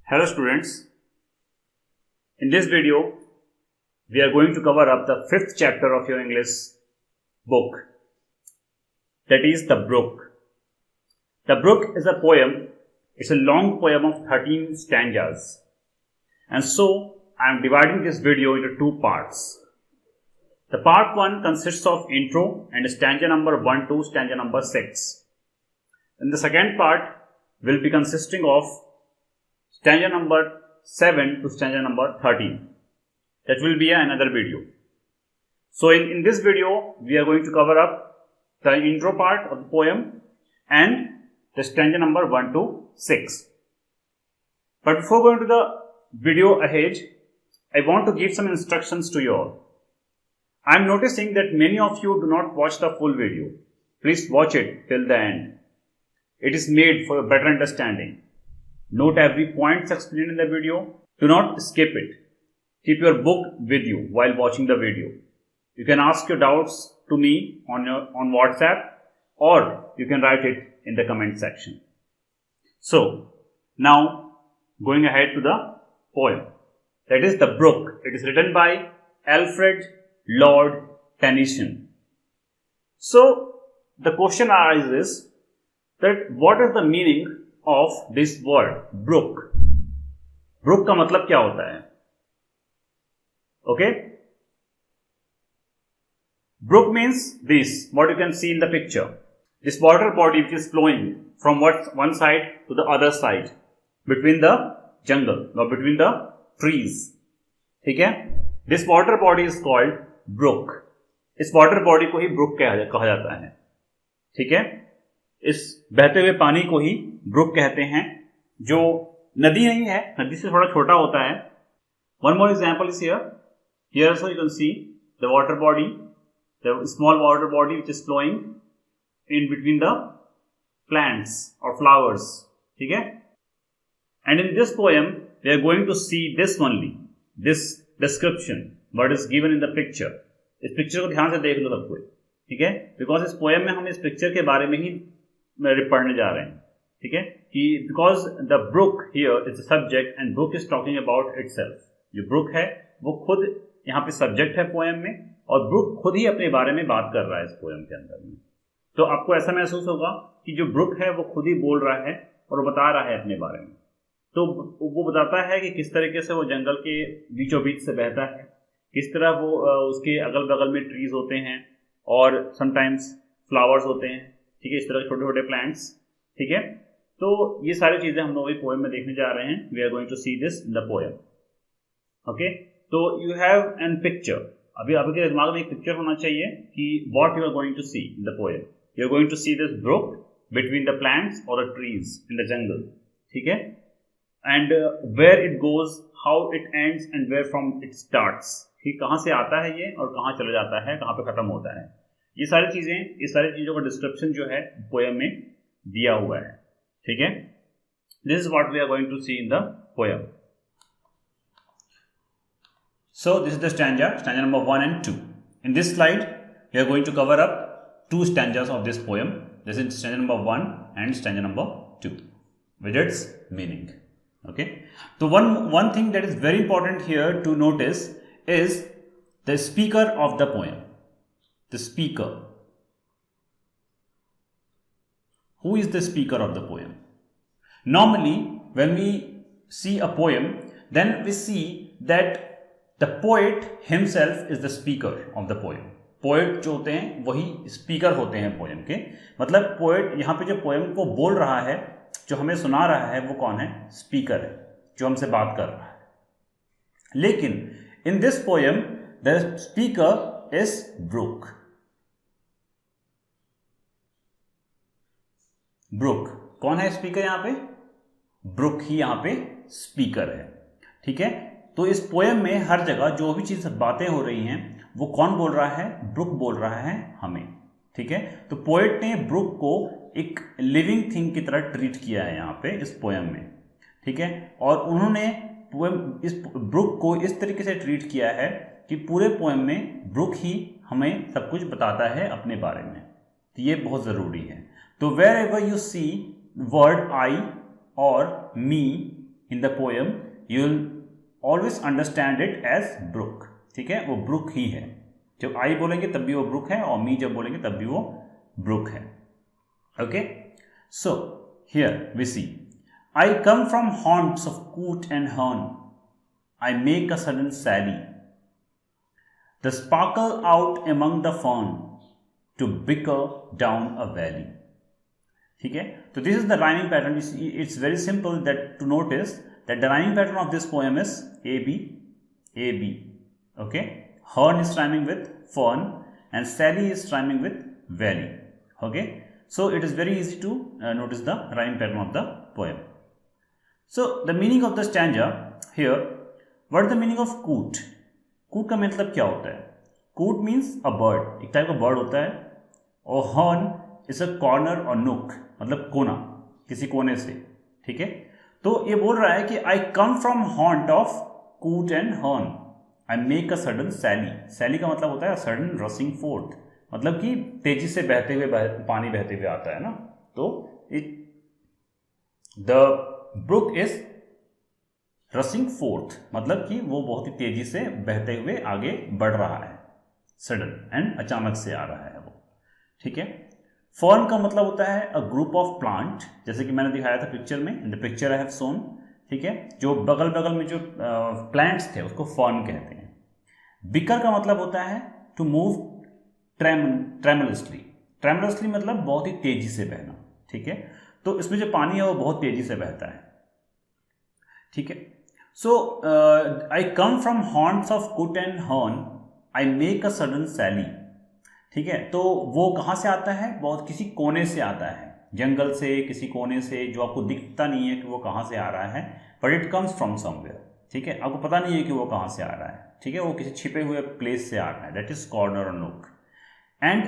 Hello students, in this video we are going to cover up the 5th chapter of your English book, that is the Brook. The Brook is a poem. It's a long poem of 13 stanzas, and so I am dividing this video into two parts. The part 1 consists of intro and stanza number 1 to stanza number 6. And the second part will be consisting of stanza number 7 to stanza number 13. That will be another video. So in this video, we are going to cover up the intro part of the poem and the stanza number 1 to 6. But before going to the video ahead, I want to give some instructions to you all. I am noticing that many of you do not watch the full video. Please watch it till the end. It is made for a better understanding. Note every point explained in the video. Do not skip it. Keep your book with you while watching the video. You can ask your doubts to me on WhatsApp, or you can write it in the comment section. So, now going ahead to the poem. That is the Brook. It is written by Alfred Lord Tennyson. So, the question arises that what is the meaning of this word brook? Brook का मतलब क्या होता है? Okay? Brook means this, what you can see in the picture. This water body which is flowing from one side to the other side, between the jungle or between the trees. ठीक है? This water body is called brook. इस water body को ही brook कहा जाता है. ठीक है? इस बहते हुए पानी को ही ब्रुक कहते हैं, जो नदी नहीं है, नदी से थोड़ा छोटा होता है. One more example is here. Here also you can see the water body, the small water body which is flowing in between the plants or flowers. ठीक है? And in this poem we are going to see this only, this description what is given in the picture. इस picture को ध्यान से देख लो सब कोई. ठीक है? बिकॉज इस पोएम में हम इस पिक्चर के बारे में ही पढ़ने जा रहे हैं. ठीक है? कि because the brook here is the subject and brook is talking about itself. जो ब्रुक है वो खुद यहाँ पे सब्जेक्ट है पोएम में, और ब्रुक खुद ही अपने बारे में बात कर रहा है इस पोएम के अंदर में. तो आपको ऐसा महसूस होगा कि जो ब्रुक है वो खुद ही बोल रहा है और वो बता रहा है अपने बारे में. तो वो बताता है कि किस तरीके से वो जंगल के बीचों बीच से बहता है, किस तरह वो उसके अगल बगल में ट्रीज होते हैं और समटाइम्स फ्लावर्स होते हैं. ठीक है? इस तरह के छोटे छोटे प्लांट्स. ठीक है? तो ये सारी चीजें हम लोग पोएम में देखने जा रहे हैं. We are going to see this in the poem. Okay? तो यू हैव एन पिक्चर. अभी आपके दिमाग में एक पिक्चर होना चाहिए कि what you are going to see in the poem. You are going to see this brook between the plants और the trees in the jungle. ठीक है? And where it goes, how it ends and where from it starts. ठीक, कहाँ से आता है ये और कहाँ चला जाता है, कहाँ पे खत्म होता है. ये सारी चीज़ों का डिस्क्रिप्शन जो है पोएम में दिया हुआ है. ठीक है? This is what we are going to see in the poem. So this is the stanza number 1 and 2. In this slide we are going to cover up 2 stanzas of this poem. This is stanza number 1 and stanza number 2 with its meaning. Okay? So one thing that is very important here to notice is the speaker of the poem. The speaker. Who is the speaker of the poem? Normally, when we see a poem, then we see that the poet himself is the speaker of the poem. Poet जो होते हैं वही speaker होते हैं poem के. मतलब poet यहाँ पे जो poem को बोल रहा है, जो हमें सुना रहा है, वो कौन है? Speaker है, जो हमसे बात कर रहा है. लेकिन in this poem, the speaker is Brook. Brook कौन है स्पीकर यहाँ पे? ब्रुक ही यहाँ पे स्पीकर है. ठीक है? तो इस पोएम में हर जगह जो भी चीज बातें हो रही हैं वो कौन बोल रहा है? ब्रुक बोल रहा है हमें. ठीक है? तो पोएट ने ब्रुक को एक लिविंग थिंग की तरह ट्रीट किया है यहाँ पे इस पोएम में. ठीक है? और उन्होंने पोएम इस ब्रुक को इस तरीके से ट्रीट किया है कि पूरे पोएम में ब्रुक ही हमें सब कुछ बताता है अपने बारे में. तो ये बहुत ज़रूरी है. तो wherever you see word I और me in the poem you will always understand it as brook, ठीक है, वो ब्रुक ही है। जब आई बोलेंगे तब भी वो ब्रुक है, और मी जब बोलेंगे तब भी वो ब्रुक है। Okay, so here we see I come from haunts of coot and hern, I make a sudden sally, the sparkle out among the fern to bicker down a valley. ठीक है, तो this is the rhyming pattern. It's very simple that to notice that the rhyming pattern of this poem is A B. Okay, hern is rhyming with fern and Sally is rhyming with valley. Okay, so it is very easy to notice the rhyme pattern of the poem. So the meaning of the stanza here, what is the meaning of coot? Coot का मतलब क्या होता है? Coot means a bird, एक type का bird होता है, और horn is a corner or nook, मतलब कोना, किसी कोने से। ठीक है, तो ये बोल रहा है कि I come from haunt of coot and horn, I make a sudden sally. Sally का मतलब होता है सडन रसिंग फोर्थ, मतलब कि तेजी से बहते हुए पानी बहते हुए आता है ना। तो the brook is rushing forth, मतलब कि वो बहुत ही तेजी से बहते हुए आगे बढ़ रहा है, सडन एंड अचानक से आ रहा है वो। ठीक है, फर्न का मतलब होता है अ ग्रुप ऑफ प्लांट, जैसे कि मैंने दिखाया था पिक्चर में, in the picture I have shown. ठीक है, जो बगल बगल में जो प्लांट्स थे उसको फर्न कहते हैं। बिकर का मतलब होता है टू मूव ट्रेमलसली। ट्रेमलसली मतलब बहुत ही तेजी से बहना। ठीक है, तो इसमें जो पानी है वो बहुत तेजी से बहता है। ठीक है, सो आई come from haunts of coot and hern, I make a sudden सैली। ठीक है, तो वो कहाँ से आता है? बहुत किसी कोने से आता है, जंगल से, किसी कोने से, जो आपको दिखता नहीं है कि वो कहाँ से आ रहा है, but it comes from somewhere. ठीक है, आपको पता नहीं है कि वो कहाँ से आ रहा है। ठीक है, वो किसी छिपे हुए प्लेस से आ रहा है, दैट इज कॉर्नर और नूक। एंड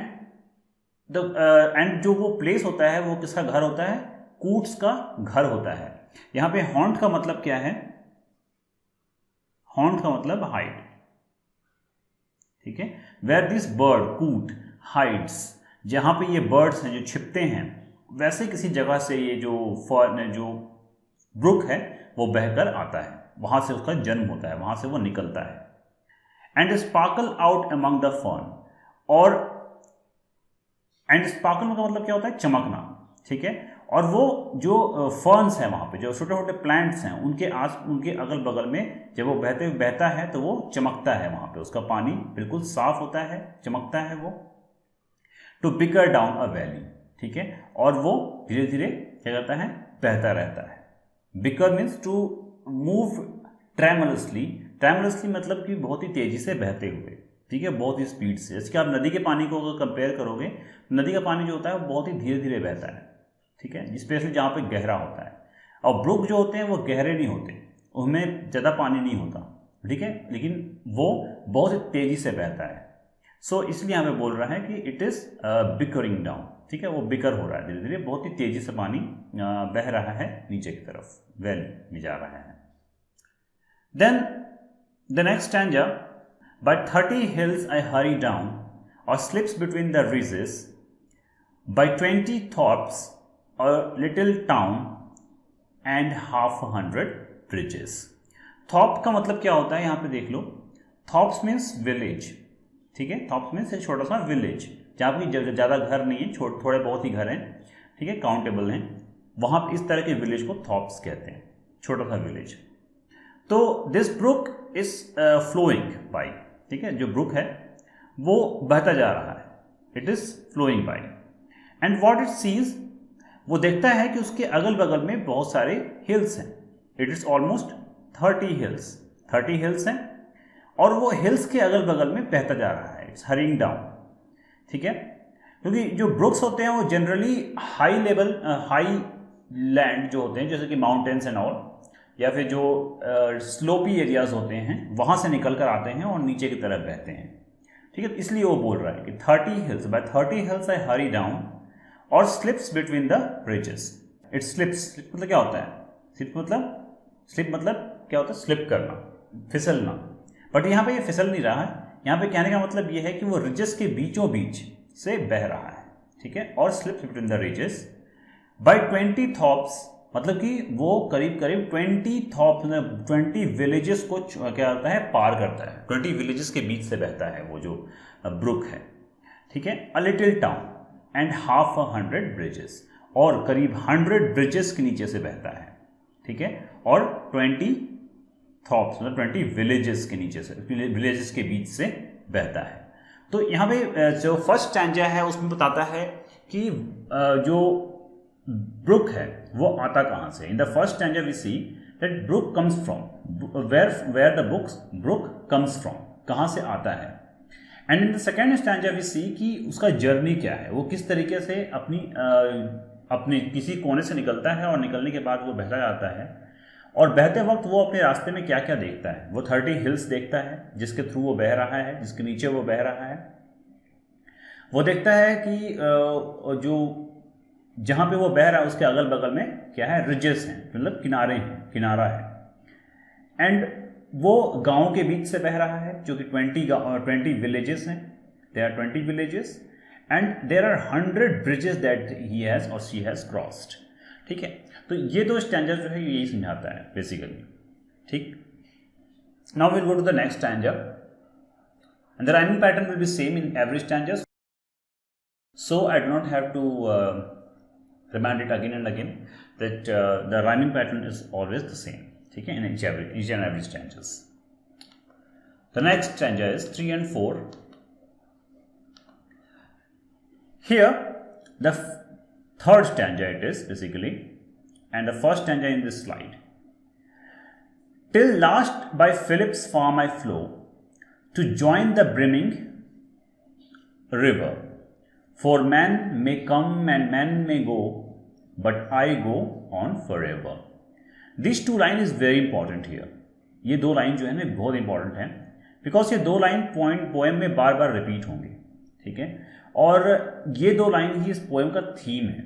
जो वो प्लेस होता है वो किसका घर होता है? कूट्स का घर होता है। यहाँ पे हॉन्ट का मतलब क्या है? हॉन्ट का मतलब हाइड। ठीक है, वेयर दिस बर्ड कूट हाइड्स, जहाँ पे ये बर्ड्स हैं जो छिपते हैं, वैसे किसी जगह से ये जो ब्रुक है वो बहकर आता है, वहां से उसका जन्म होता है, वहां से वो निकलता है। And sparkle out among the fern, और एंड स्पार्कल का मतलब क्या होता है? चमकना। ठीक है, और वो जो फर्न्स हैं वहां पे, जो छोटे छोटे प्लांट्स हैं, उनके अगल बगल में जब वो बहता है तो वो चमकता है, वहां पे उसका पानी बिल्कुल साफ होता है, चमकता है वो। To bicker down a valley. ठीक है, और वो धीरे धीरे क्या करता है? बहता रहता है। Bicker means to move tremulously. Tremulously मतलब कि बहुत ही तेजी से बहते हुए। ठीक है, बहुत ही स्पीड से। जैसे कि आप नदी के पानी को अगर कंपेयर करोगे, नदी का पानी जो होता है वो बहुत ही धीरे धीरे बहता है। ठीक है, स्पेशली जहाँ पे गहरा होता है। और ब्रुक जो होते हैं वो गहरे नहीं होते, उनमें ज़्यादा पानी नहीं होता। ठीक है, लेकिन वो बहुत ही तेजी से बहता है। सो इसलिए यहाँ पे बोल रहा है कि इट इज़ बिकरिंग डाउन। ठीक है, वो बिकर हो रहा है, धीरे धीरे बहुत ही तेजी से पानी बह रहा है नीचे की तरफ, वैली में जा रहा है। Then the next stanza, by 30 hills I hurry down, or slips between the ridges, by 20 thorps a little town and 100 bridges. Thorpe का मतलब क्या होता है? यहाँ पे देख लो, थॉप्स मीन्स विलेज। ठीक है, थॉप्स मीन्स एक छोटा सा विलेज, जहाँ पे ज़्यादा घर नहीं है, थोड़े बहुत ही घर हैं। ठीक है, काउंटेबल हैं, वहाँ पे इस तरह के विलेज को थॉप्स कहते हैं, छोटा सा विलेज। तो this brook is flowing by. ठीक है, जो ब्रुक है वो बहता जा रहा है, it is flowing by. And what it sees, वो देखता है कि उसके अगल बगल में बहुत सारे हिल्स हैं। It is almost 30 hills, 30 hills हैं, और वो हिल्स के अगल बगल में बहता जा रहा है, इट्स हरिंग डाउन। ठीक है, क्योंकि जो ब्रुक्स होते हैं वो generally high level, high land जो होते हैं, जैसे कि माउंटेन्स एंड ऑल, या फिर जो स्लोपी एरियाज होते हैं वहाँ से निकल कर आते हैं और नीचे की तरफ बहते हैं। ठीक है, इसलिए वो बोल रहा है कि 30 हिल्स, बाय 30 हिल्स आई हरी डाउन, और slips between the ridges. It slips मतलब क्या होता है? स्लिप मतलब क्या होता है? स्लिप करना, फिसलना। बट यहाँ पे ये फिसल नहीं रहा है, यहाँ पे कहने का मतलब ये है कि वो रिजेस के बीचों बीच से बह रहा है। ठीक है, और slips between the ridges, by 20 thorps मतलब कि वो करीब करीब 20 विलेजेस को क्या होता है, पार करता है। 20 विलेजेस के बीच से बहता है वो जो ब्रुक है, ठीक है। A little town and half 100 bridges, और करीब 100 ब्रिजेस के नीचे से बहता है, ठीक है। और 20 थॉप्स मतलब 20 विलेजेस के नीचे से, विलेजेस के बीच से बहता है। तो यहाँ पे जो फर्स्ट स्टैंजा है उसमें बताता है कि जो ब्रुक है वो आता कहाँ से। In the first stanza we see that brook comes from, where the brook comes from, कहाँ से आता है। And in the second stanza we see कि उसका जर्नी क्या है, वो किस तरीके से अपने किसी कोने से निकलता है और निकलने के बाद वो बहता जाता है, और बहते वक्त वो अपने रास्ते में क्या क्या देखता है। वो 30 हिल्स देखता है जिसके थ्रू वो बह रहा है, जिसके नीचे वो बह रहा है। वो देखता है कि जो जहाँ पे वो बह रहा है उसके अगल बगल में क्या है, रिजेस हैं, मतलब किनारे हैं, किनारा है। एंड वो गाँव के बीच से बह रहा है जो कि 20 विलेजेस हैं, there are 20 villages and there are 100 bridges that he has और शी हैज़ क्रॉस्ड, ठीक है। तो ये दो स्टैंजा जो है यही समझाता है बेसिकली, ठीक। Now will go to the next stanza and the rhyming pattern will be same in every stanza, so I do not have to remind it again and again that the rhyming pattern is always the same, ठीक है, in each and every stanzas. The next stanza is 3 and 4. Here the third stanza it is basically, and the first stanza in this slide. Till last by Philip's farm I flow to join the brimming river. For man may come and man may go, but I go on forever. These two line is very important here. ये दो line जो है ना बहुत important है, because ये दो line poem में बार बार रिपीट होंगे, ठीक है। और ये दो लाइन ही इस पोएम का थीम है।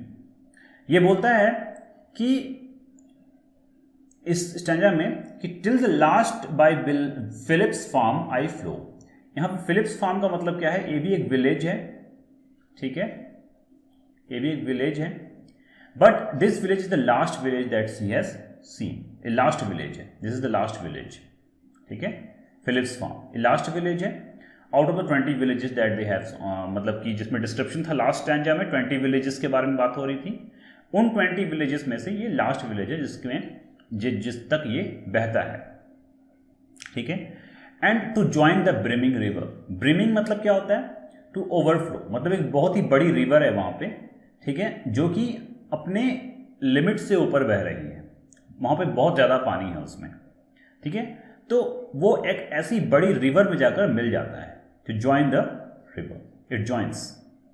ये बोलता है कि इस स्टैंजा में कि till the last by Philip's farm I flow. यहाँ पे फिलिप्स फार्म का मतलब क्या है, ये भी एक विलेज है, ठीक है, ये भी एक विलेज है, but this village is the last village that she has seen. A last village है, this is the last village, ठीक है। Philip's farm a last village है out of the 20 villages that they have, मतलब कि जिसमें description था last stanza में 20 villages के बारे में बात हो रही थी। उन 20 विलेजेस में से ये लास्ट विलेज है जिसमें जिस तक ये बहता है, ठीक है। And to join the brimming river, brimming मतलब क्या होता है, टू ओवरफ्लो, मतलब एक बहुत ही बड़ी रिवर है वहाँ पे, ठीक है, जो कि अपने लिमिट से ऊपर बह रही है, वहाँ पे बहुत ज़्यादा पानी है उसमें, ठीक है। तो वो एक ऐसी बड़ी रिवर में जाकर मिल जाता है, to join the river, it joins,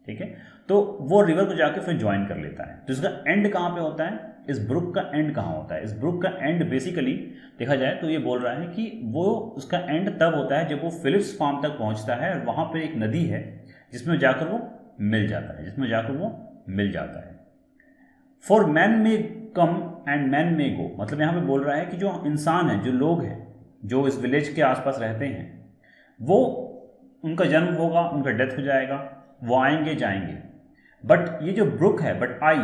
ठीक है। तो वो रिवर को जाकर फिर ज्वाइन कर लेता है। तो इसका एंड कहाँ पे होता है, इस ब्रुक का एंड कहाँ होता है। इस ब्रुक का एंड बेसिकली देखा जाए तो ये बोल रहा है कि वो उसका एंड तब होता है जब वो फिलिप्स फार्म तक पहुँचता है, और वहाँ पर एक नदी है जिसमें जाकर वो मिल जाता है, जिसमें जाकर वो मिल जाता है। फॉर मैन में कम एंड मैन में गो, मतलब यहाँ पे बोल रहा है कि जो इंसान है, जो लोग हैं, जो इस विलेज के आसपास रहते हैं, वो उनका जन्म होगा, उनका डेथ हो जाएगा, वो आएंगे जाएंगे, बट ये जो ब्रुक है, but I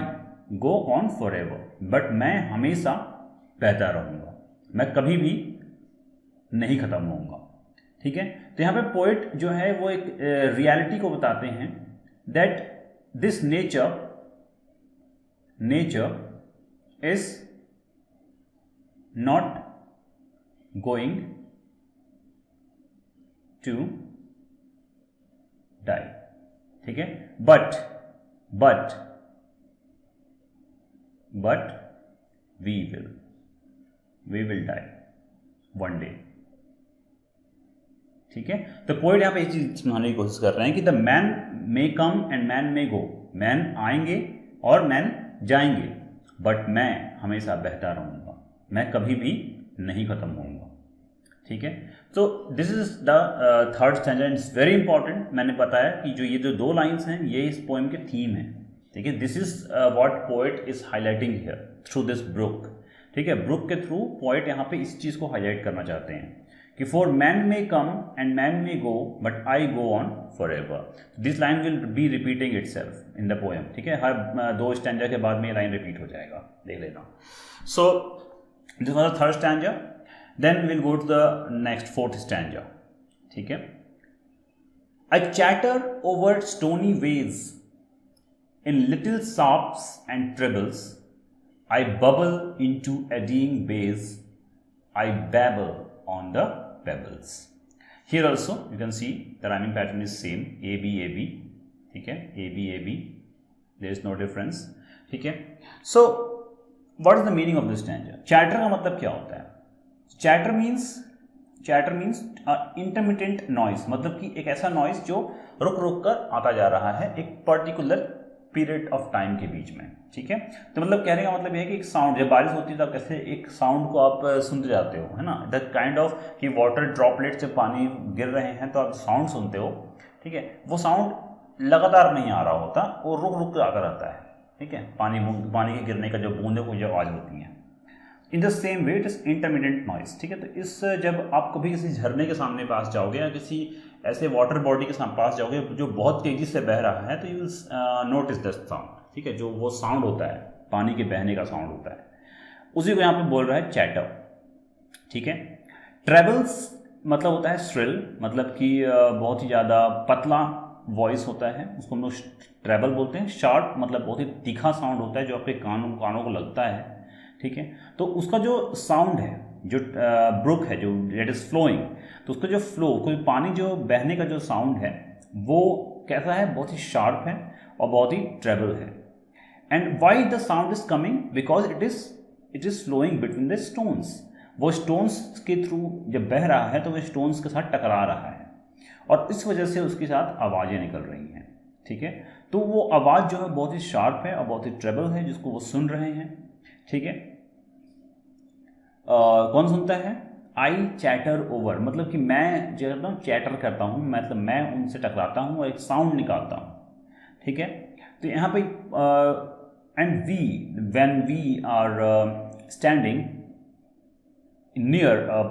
go on for ever, but मैं हमेशा बहता रहूँगा, मैं कभी भी नहीं खत्म होऊंगा, ठीक है। तो यहाँ पे पोइट जो है वो एक रियलिटी को बताते हैं that this nature is not going to die, ठीक है, but we will die one day, ठीक है। तो पोइट यहाँ पे एक चीज समझाने की कोशिश कर रहे हैं कि the man may come and men may go, man आएंगे और मैन जाएंगे, बट मैं हमेशा बहता रहूँगा, मैं कभी भी नहीं खत्म होऊंगा, ठीक है। तो this is the third stanza, it's very important. मैंने बताया कि जो ये जो दो लाइन्स हैं ये इस पोएम के थीम है, ठीक है। This is what poet is highlighting here through this brook, ठीक है। ब्रुक के थ्रू पोएट यहाँ पे इस चीज़ को हाईलाइट करना चाहते हैं कि for men may come and men may go but I go on for ever. This line will be repeating it self in the poem, ठीक है, हर 2 स्टैंजा के बाद में ये लाइन रिपीट हो जाएगा, देख लेना। So this was the third stanza, then will go to the next fourth stanza, ठीक है। I chatter over stony ways in little sobs and trebles. I bubble into eddying bays. I babble on the pebbles. Here also you can see the rhyming pattern is same, A B A B, ठीक है, A B A B. There is no difference, ठीक है। So what is the meaning of this stanza? Chatter का मतलब क्या होता है? Chatter means intermittent noise, मतलब कि एक ऐसा नॉइज जो रुक रुक कर आता जा रहा है एक पर्टिकुलर पीरियड ऑफ टाइम के बीच में, ठीक है। तो मतलब कहने का मतलब यह है कि एक साउंड, जब बारिश होती है तो आप कैसे एक साउंड को आप सुनते जाते हो, है ना, द काइंड ऑफ कि वाटर ड्रॉपलेट से पानी गिर रहे हैं तो आप साउंड सुनते हो, ठीक है। वो साउंड लगातार नहीं आ रहा होता, वो रुक रुक कर आता रहता है, ठीक है, पानी के गिरने का जो बूंदों को जो आवाज़ होती हैं। इन the same way it is intermediate noise, ठीक है। तो इस जब आप कभी किसी झरने के सामने पास जाओगे या किसी ऐसे वाटर बॉडी के पास जाओगे जो बहुत तेजी से बह रहा है, तो you will notice the sound, ठीक है, जो वो साउंड होता है पानी के बहने का साउंड होता है, उसी को यहाँ पे बोल रहा है चैटर, ठीक है। ट्रेबल्स मतलब होता है श्रिल, मतलब कि बहुत ही ज़्यादा पतला वॉइस होता है, उसको हम लोग ट्रेबल बोलते हैं। शार्प मतलब बहुत ही तीखा साउंड होता है जो आपके कानों को लगता है, ठीक है। तो उसका जो साउंड है, जो ब्रुक है, जो इट इज फ्लोइंग, तो उसका जो फ्लो, कोई पानी जो बहने का जो साउंड है वो कैसा है, बहुत ही शार्प है और बहुत ही ट्रेबल है। And why the sound is coming, because it is flowing between the stones. वो स्टोन्स के थ्रू जब बह रहा है तो वो स्टोन्स के साथ टकरा रहा है और इस वजह से उसके साथ आवाज़ें निकल रही हैं, ठीक है। तो वो आवाज़ जो है बहुत ही शार्प है और बहुत ही ट्रेबल है, जिसको वो सुन रहे हैं, ठीक है। कौन सुनता है? आई चैटर ओवर, मतलब कि मैं जो है चैटर करता हूँ, मतलब मैं उनसे टकराता हूँ और एक साउंड निकालता हूँ, ठीक है। तो यहाँ पे and we when we are standing near a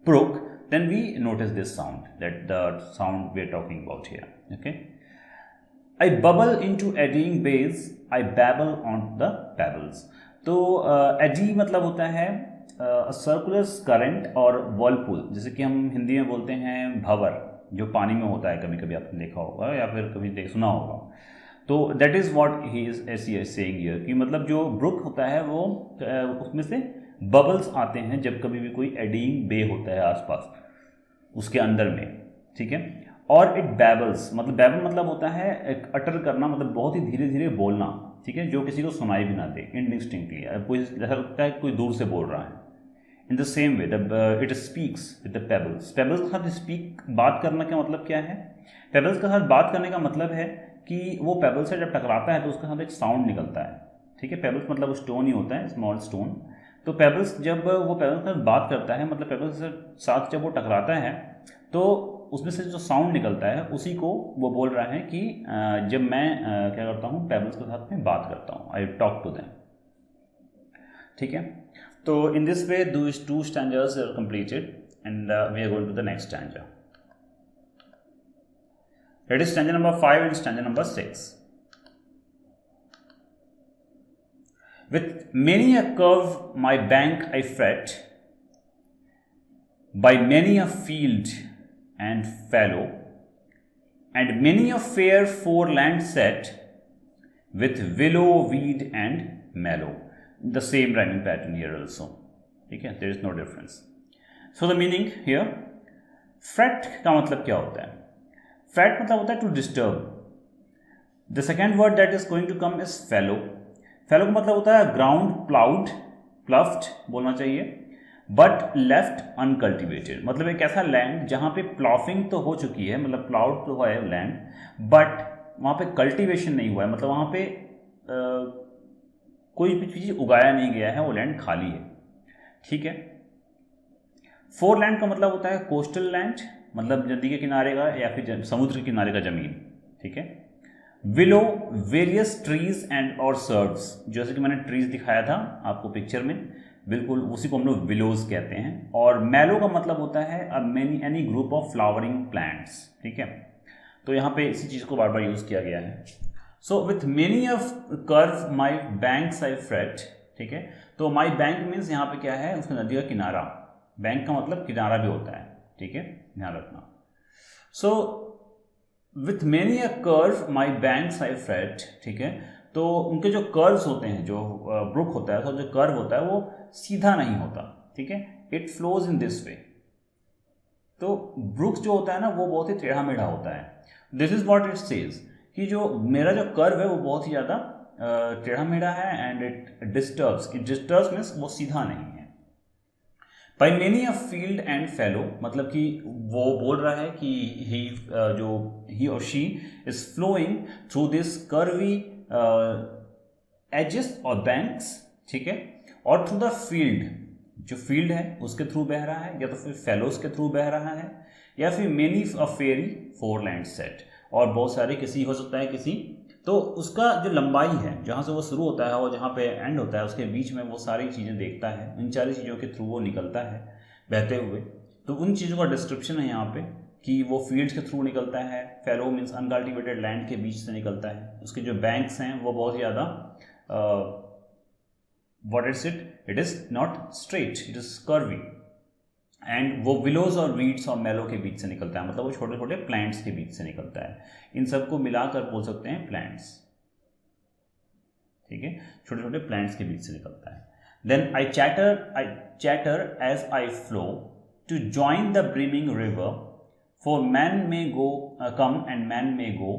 brook, then we notice this sound, that the sound we are talking about here, okay. I bubble into eddying bays, I babble on the pebbles. तो eddy मतलब होता है circular current और Whirlpool, जैसे कि हम हिंदी में बोलते हैं भंवर, जो पानी में होता है, कभी कभी आपने देखा होगा या फिर कभी सुना होगा। तो that is what he is saying here, कि मतलब जो ब्रुक होता है वो उसमें से बबल्स आते हैं जब कभी भी कोई एडिंग बे होता है आसपास उसके अंदर में, ठीक है। और इट बैबल्स, मतलब बैबल मतलब होता है एक अटर करना, मतलब बहुत ही धीरे धीरे बोलना, ठीक है, जो किसी को सुनाई भी ना दे, इनडिस्टिंक्टली, कोई ऐसा लगता है कोई दूर से बोल रहा है। In the same way it speaks with the pebbles. Pebbles के साथ स्पीक, बात करने का मतलब क्या है? पेबल्स के साथ बात करने का मतलब है कि वो पेबल से जब टकराता है तो उसके साथ एक साउंड निकलता है, ठीक है। पेबल्स मतलब स्टोन ही होता है, स्मॉल स्टोन। तो पेबल्स जब वो पेबल्स के साथ बात करता है, मतलब पेबल्स के साथ जब वो टकराता है तो उसमें से जो साउंड निकलता है उसी को वो बोल रहा है कि जब मैं क्या करता हूँ, पेबल्स के साथ में बात करता हूँ, आई टॉक टू देम, ठीक है। तो इन this way these two stanzas are completed and we are going to the next stanza. That is stanza number 5 and stanza number 6. With many a curve my bank I fret, by many a field and fallow, and many a fair foreland set, with willow, weed and mallow. The same rhyming pattern here also, ठीक है, there is no difference. So the meaning here, fret का मतलब क्या होता है? Fret मतलब होता है to disturb. The second word that is going to come is fallow. Fallow का मतलब होता है ground plowed, pluffed बोलना चाहिए, but left uncultivated, मतलब एक ऐसा लैंड जहाँ पे प्लॉफिंग तो हो चुकी है, मतलब प्लाउड तो हुआ है लैंड, बट वहाँ पे कल्टीवेशन नहीं हुआ है, मतलब वहाँ पे कोई भी चीज़ उगाया नहीं गया है, वो लैंड खाली है, ठीक है। फोरलैंड का मतलब होता है कोस्टल लैंड, मतलब नदी के किनारे का या फिर समुद्र के किनारे का जमीन, ठीक है। विलो, वेरियस ट्रीज एंड और सर्व्स, जैसे कि मैंने ट्रीज दिखाया था आपको पिक्चर में, बिल्कुल उसी को हम लोग विलोज कहते हैं। और मैलो का मतलब होता है any group of flowering plants, ठीक है। तो यहाँ पे इसी चीज़ को बार बार यूज़ किया गया है। So with many of curve my banks I freight, ठीक है। तो माई बैंक मीन्स यहाँ पे क्या है, उसका नदी का किनारा, बैंक का मतलब किनारा भी होता है, ठीक है, ध्यान रखना। So with many a curve my banks I freight, ठीक है। तो उनके जो कर्व्स होते हैं, जो ब्रुक होता है, तो जो कर्व होता है वो सीधा नहीं होता, ठीक है, इट फ्लोज इन दिस वे। तो ब्रुक्स जो होता है ना वो बहुत ही टेढ़ा मेढ़ा होता है। This is what it says कि जो मेरा जो कर्व है वो बहुत ही ज़्यादा टेढ़ा मेढ़ा है, एंड इट डिस्टर्ब्स मीन्स वो सीधा नहीं है। By many a field and fallow, मतलब कि वो बोल रहा है कि ही और she is flowing through this curvy edges और बैंक्स, ठीक है, और थ्रू द फील्ड, जो फील्ड है उसके थ्रू बह रहा है, या तो फिर फेलोज के थ्रू बह रहा है, या फिर many a fairy foreland set, और बहुत सारे किसी हो सकता है किसी, तो उसका जो लंबाई है जहाँ से वो शुरू होता है और जहाँ पे एंड होता है उसके बीच में वो सारी चीज़ें देखता है, इन सारी चीज़ों के थ्रू वो निकलता है बहते हुए। तो उन चीज़ों का डिस्क्रिप्शन है यहाँ पे कि वो फील्ड्स के थ्रू निकलता है, फेलो मीन्स अनकल्टिवेटेड लैंड के बीच से निकलता है, उसके जो बैंक्स हैं वो बहुत ज़्यादा what is it is not straight, it is curvy, and वो विलोज और वीड्स और मेलो के बीच से निकलता है, मतलब वो छोटे छोटे प्लांट्स के बीच से निकलता है। इन सबको मिलाकर बोल सकते हैं प्लांट्स, ठीक है, छोटे छोटे प्लांट्स के बीच से निकलता है। Then I chatter as I flow to join the brimming river, for men may go come and men may go,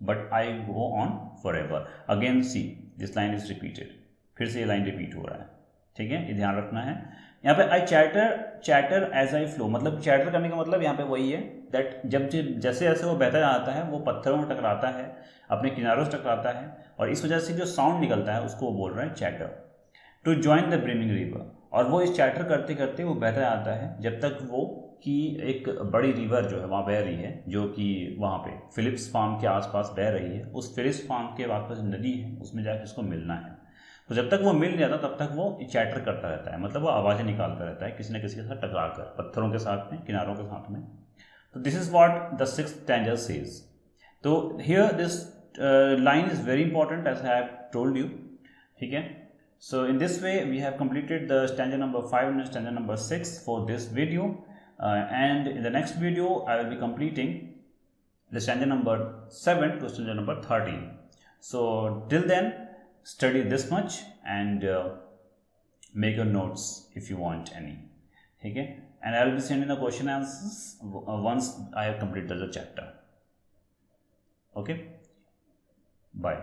but I go on forever. Again see this line is repeated, फिर से ये line repeat हो रहा है, ठीक है, ये ध्यान रखना है। यहाँ पे आई चैटर एज आई फ्लो, मतलब चैटर करने का मतलब यहाँ पे वही है दैट जब जैसे जैसे वो बहता जाता है वो पत्थरों में टकराता है, अपने किनारों से टकराता है, और इस वजह से जो साउंड निकलता है उसको वो बोल रहे हैं chatter. To join the brimming river, और वो इस चैटर करते करते वो बहता जाता है जब तक वो कि एक बड़ी रिवर जो है वहाँ बह रही है, जो कि वहाँ पे फिलिप्स फार्म के आसपास बह रही है, उस फिलिप्स फार्म के आसपास नदी है उसमें जाकर उसको मिलना है। तो जब तक वो मिल नहीं जाता तब तक वो चैटर करता रहता है, मतलब वो आवाज़ें निकालता रहता है किसी न किसी के साथ टकरा कर, पत्थरों के साथ में, किनारों के साथ में। तो this is what the sixth stanza says. तो here this line is very important as I have told you, ठीक है। So in this way we have completed the stanza number 5 and stanza number 6 for this video, and in the next video I will be completing the stanza number 7 to stanza number 13. So till then study this much and make your notes if you want any, okay, and I will be sending the question answers once I have completed the chapter. Okay, bye.